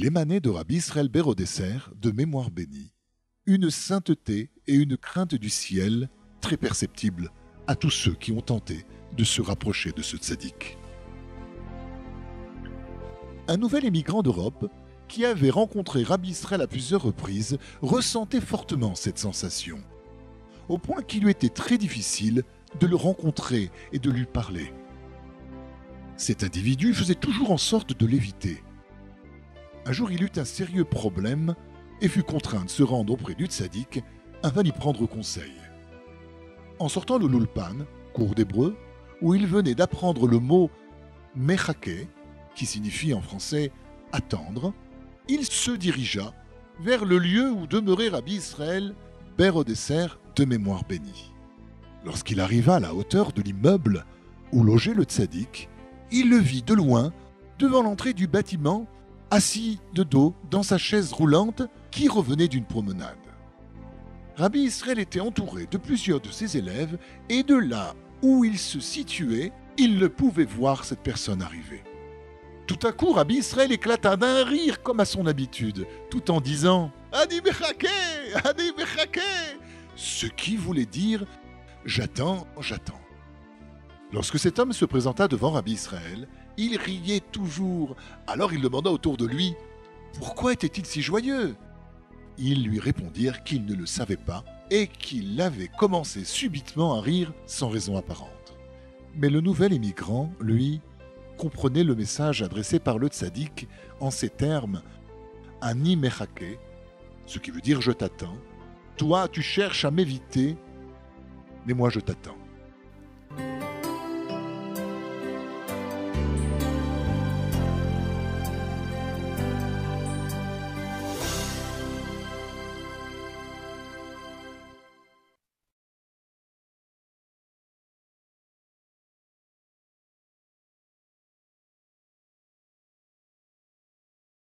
émanait de Rabbi Israël Ber Odesser, de mémoire bénie, une sainteté et une crainte du ciel très perceptibles à tous ceux qui ont tenté de se rapprocher de ce tzaddik. Un nouvel émigrant d'Europe, qui avait rencontré Rabbi Israël à plusieurs reprises, ressentait fortement cette sensation, au point qu'il lui était très difficile de le rencontrer et de lui parler. Cet individu faisait toujours en sorte de l'éviter. Un jour, il eut un sérieux problème et fut contraint de se rendre auprès du tzaddik afin d'y prendre conseil. En sortant de l'Ulpan, cours d'hébreu, où il venait d'apprendre le mot « mechake », qui signifie en français « attendre », il se dirigea vers le lieu où demeurait Rabbi Israël Ber Odesser, de mémoire bénie. Lorsqu'il arriva à la hauteur de l'immeuble où logeait le tzaddik, il le vit de loin devant l'entrée du bâtiment, assis de dos dans sa chaise roulante qui revenait d'une promenade. Rabbi Israël était entouré de plusieurs de ses élèves et de là où il se situait, il ne pouvait voir cette personne arriver. Tout à coup, Rabbi Israël éclata d'un rire comme à son habitude, tout en disant « Ani mechake, Ani mechake » ce qui voulait dire « J'attends, j'attends ». Lorsque cet homme se présenta devant Rabbi Israël, il riait toujours. Alors il demanda autour de lui « Pourquoi était-il si joyeux ?» Ils lui répondirent qu'ils ne le savaient pas et qu'il avait commencé subitement à rire sans raison apparente. Mais le nouvel émigrant, lui, comprenait le message adressé par le tzaddik en ces termes « Ani mechake », ce qui veut dire « je t'attends ». Toi, tu cherches à m'éviter, mais moi je t'attends.